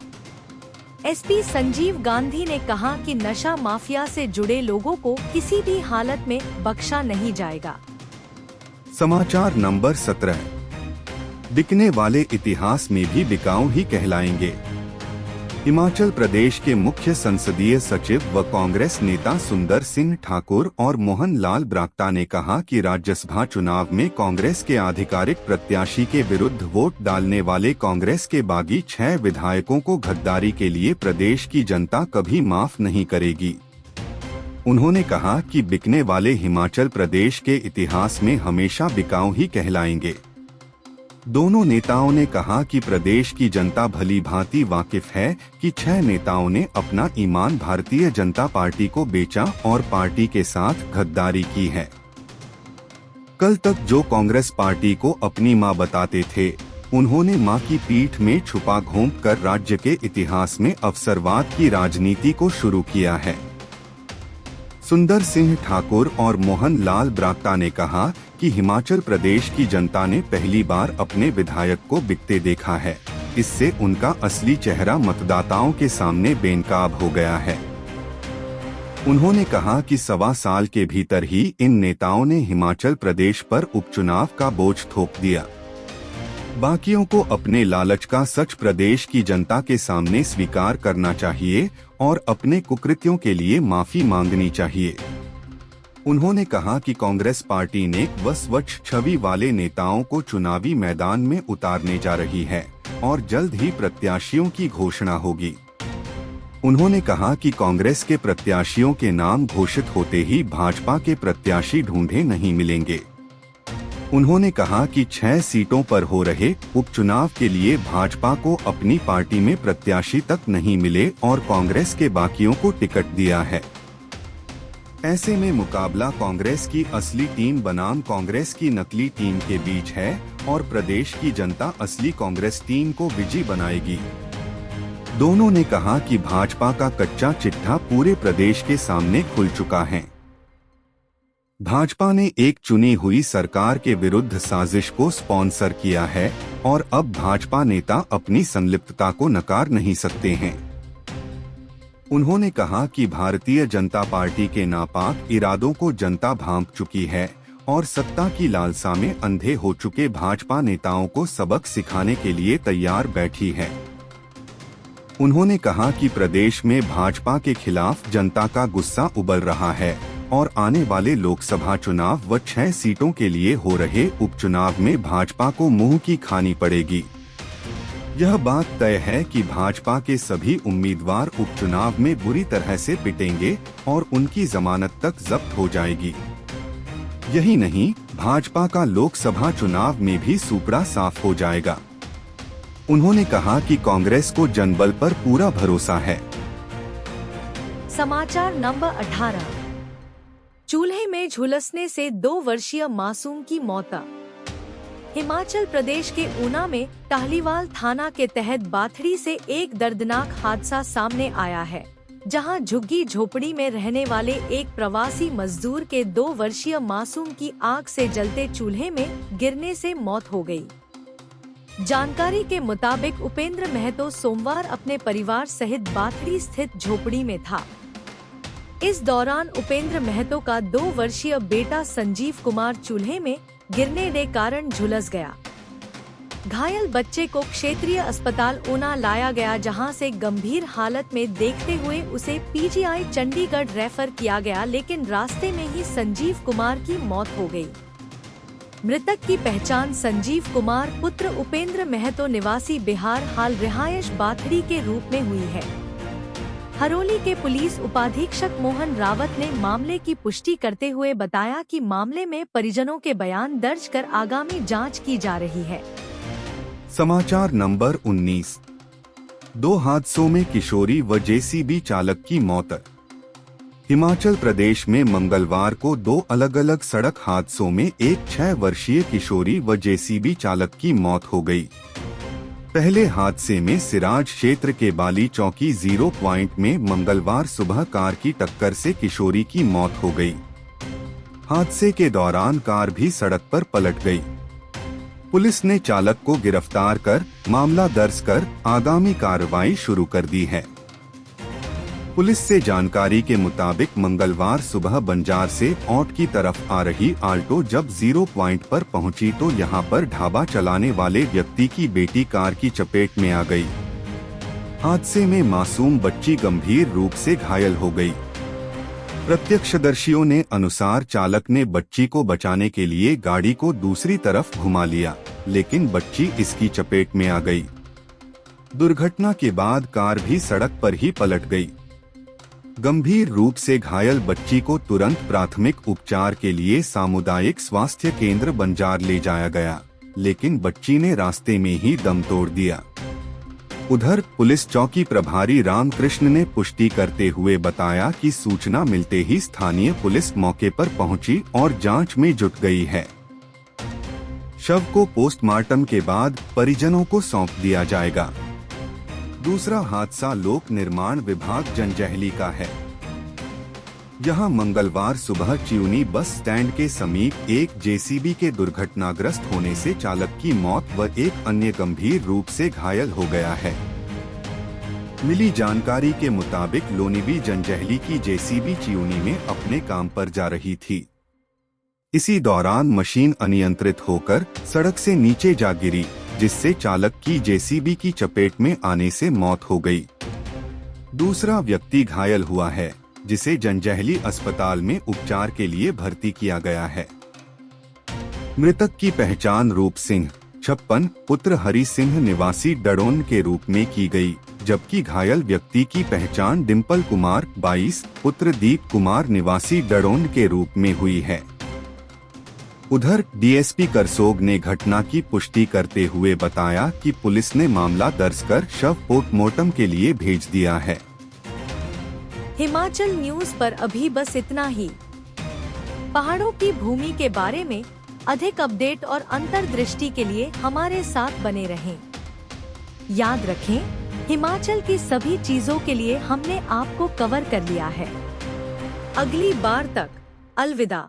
एसपी संजीव गांधी ने कहा कि नशा माफिया से जुड़े लोगों को किसी भी हालत में बख्शा नहीं जाएगा। समाचार नंबर 17। बिकने वाले इतिहास में भी बिकाऊ ही कहलाएंगे। हिमाचल प्रदेश के मुख्य संसदीय सचिव व कांग्रेस नेता सुंदर सिंह ठाकुर और मोहन लाल ब्राक्टा ने कहा कि राज्यसभा चुनाव में कांग्रेस के आधिकारिक प्रत्याशी के विरुद्ध वोट डालने वाले कांग्रेस के बागी 6 विधायकों को गद्दारी के लिए प्रदेश की जनता कभी माफ नहीं करेगी। उन्होंने कहा कि बिकने वाले हिमाचल प्रदेश के इतिहास में हमेशा बिकाऊ ही कहलाएंगे। दोनों नेताओं ने कहा कि प्रदेश की जनता भली भांति वाकिफ है कि 6 नेताओं ने अपना ईमान भारतीय जनता पार्टी को बेचा और पार्टी के साथ गद्दारी की है। कल तक जो कांग्रेस पार्टी को अपनी मां बताते थे, उन्होंने मां की पीठ में छुपा घोंप कर राज्य के इतिहास में अवसरवाद की राजनीति को शुरू किया है। सुंदर सिंह ठाकुर और मोहन लाल ब्राक्टा ने कहा कि हिमाचल प्रदेश की जनता ने पहली बार अपने विधायक को बिकते देखा है। इससे उनका असली चेहरा मतदाताओं के सामने बेनकाब हो गया है। उन्होंने कहा कि 1.25 साल के भीतर ही इन नेताओं ने हिमाचल प्रदेश पर उपचुनाव का बोझ थोप दिया। बाकियों को अपने लालच का सच प्रदेश की जनता के सामने स्वीकार करना चाहिए और अपने कुकृत्यों के लिए माफी मांगनी चाहिए। उन्होंने कहा कि कांग्रेस पार्टी ने स्वच्छ छवि वाले नेताओं को चुनावी मैदान में उतारने जा रही है और जल्द ही प्रत्याशियों की घोषणा होगी। उन्होंने कहा कि कांग्रेस के प्रत्याशियों के नाम घोषित होते ही भाजपा के प्रत्याशी ढूंढे नहीं मिलेंगे। उन्होंने कहा कि 6 सीटों पर हो रहे उपचुनाव के लिए भाजपा को अपनी पार्टी में प्रत्याशी तक नहीं मिले और कांग्रेस के बाकियों को टिकट दिया है। ऐसे में मुकाबला कांग्रेस की असली टीम बनाम कांग्रेस की नकली टीम के बीच है और प्रदेश की जनता असली कांग्रेस टीम को विजयी बनाएगी। दोनों ने कहा कि भाजपा का कच्चा चिट्ठा पूरे प्रदेश के सामने खुल चुका है। भाजपा ने एक चुनी हुई सरकार के विरुद्ध साजिश को स्पॉन्सर किया है और अब भाजपा नेता अपनी संलिप्तता को नकार नहीं सकते हैं। उन्होंने कहा कि भारतीय जनता पार्टी के नापाक इरादों को जनता भांप चुकी है और सत्ता की लालसा में अंधे हो चुके भाजपा नेताओं को सबक सिखाने के लिए तैयार बैठी है। उन्होंने कहा कि प्रदेश में भाजपा के खिलाफ जनता का गुस्सा उबल रहा है और आने वाले लोकसभा चुनाव व 6 सीटों के लिए हो रहे उपचुनाव में भाजपा को मुंह की खानी पड़ेगी। यह बात तय है कि भाजपा के सभी उम्मीदवार उपचुनाव में बुरी तरह से पिटेंगे और उनकी जमानत तक जब्त हो जाएगी। यही नहीं, भाजपा का लोकसभा चुनाव में भी सूपड़ा साफ हो जाएगा। उन्होंने कहा कि कांग्रेस को जनबल पर पूरा भरोसा है। समाचार नंबर 18। चूल्हे में झुलसने से 2 वर्षीय मासूम की मौत। हिमाचल प्रदेश के ऊना में टाहलीवाल थाना के तहत बाथड़ी से एक दर्दनाक हादसा सामने आया है, जहां झुग्गी झोपड़ी में रहने वाले एक प्रवासी मजदूर के 2 वर्षीय मासूम की आग से जलते चूल्हे में गिरने से मौत हो गई। जानकारी के मुताबिक उपेंद्र महतो सोमवार अपने परिवार सहित बाथड़ी स्थित झोपड़ी में था। इस दौरान उपेंद्र महतो का 2 वर्षीय बेटा संजीव कुमार चूल्हे में गिरने के कारण झुलस गया। घायल बच्चे को क्षेत्रीय अस्पताल ऊना लाया गया, जहां से गंभीर हालत में देखते हुए उसे पीजीआई चंडीगढ़ रेफर किया गया, लेकिन रास्ते में ही संजीव कुमार की मौत हो गई। मृतक की पहचान संजीव कुमार पुत्र उपेंद्र महतो निवासी बिहार हाल रिहायश बाथड़ी के रूप में हुई है। हरोली के पुलिस उपाधीक्षक मोहन रावत ने मामले की पुष्टि करते हुए बताया कि मामले में परिजनों के बयान दर्ज कर आगामी जांच की जा रही है। समाचार नंबर 19। 2 हादसों में किशोरी व जेसीबी चालक की मौत। हिमाचल प्रदेश में मंगलवार को 2 अलग अलग सड़क हादसों में एक 6 वर्षीय किशोरी व जेसीबी चालक की मौत हो गई। पहले हादसे में सिराज क्षेत्र के बाली चौकी 0 पॉइंट में मंगलवार सुबह कार की टक्कर से किशोरी की मौत हो गई। हादसे के दौरान कार भी सड़क पर पलट गई। पुलिस ने चालक को गिरफ्तार कर मामला दर्ज कर आगामी कार्रवाई शुरू कर दी है। पुलिस से जानकारी के मुताबिक मंगलवार सुबह बंजार से औट की तरफ आ रही आल्टो जब 0 पॉइंट पर पहुंची तो यहां पर ढाबा चलाने वाले व्यक्ति की बेटी कार की चपेट में आ गई। हादसे में मासूम बच्ची गंभीर रूप से घायल हो गई। प्रत्यक्षदर्शियों ने अनुसार चालक ने बच्ची को बचाने के लिए गाड़ी को दूसरी तरफ घुमा लिया, लेकिन बच्ची इसकी चपेट में आ गई। दुर्घटना के बाद कार भी सड़क पर ही पलट गई। गंभीर रूप से घायल बच्ची को तुरंत प्राथमिक उपचार के लिए सामुदायिक स्वास्थ्य केंद्र बंजार ले जाया गया, लेकिन बच्ची ने रास्ते में ही दम तोड़ दिया। उधर पुलिस चौकी प्रभारी रामकृष्ण ने पुष्टि करते हुए बताया कि सूचना मिलते ही स्थानीय पुलिस मौके पर पहुंची और जांच में जुट गई है। शव को पोस्टमार्टम के बाद परिजनों को सौंप दिया जाएगा। दूसरा हादसा लोक निर्माण विभाग जंजैहली का है। यहां मंगलवार सुबह चिउनी बस स्टैंड के समीप एक जेसीबी के दुर्घटनाग्रस्त होने से चालक की मौत व एक अन्य गंभीर रूप से घायल हो गया है। मिली जानकारी के मुताबिक लोनिबी जंजैहली की जेसीबी चिउनी में अपने काम पर जा रही थी। इसी दौरान मशीन अनियंत्रित होकर सड़क से नीचे जा गिरी, जिससे चालक की जेसीबी की चपेट में आने से मौत हो गई। दूसरा व्यक्ति घायल हुआ है, जिसे जंजैहली अस्पताल में उपचार के लिए भर्ती किया गया है। मृतक की पहचान रूप सिंह 56 पुत्र हरि सिंह निवासी डडोन के रूप में की गई, जबकि घायल व्यक्ति की पहचान डिम्पल कुमार 22 पुत्र दीप कुमार निवासी डडोन के रूप में हुई है। उधर डीएसपी करसोग ने घटना की पुष्टि करते हुए बताया कि पुलिस ने मामला दर्ज कर शव पोस्टमार्टम के लिए भेज दिया है। हिमाचल न्यूज पर अभी बस इतना ही। पहाड़ों की भूमि के बारे में अधिक अपडेट और अंतर्दृष्टि के लिए हमारे साथ बने रहें। याद रखें, हिमाचल की सभी चीजों के लिए हमने आपको कवर कर लिया है। अगली बार तक अलविदा।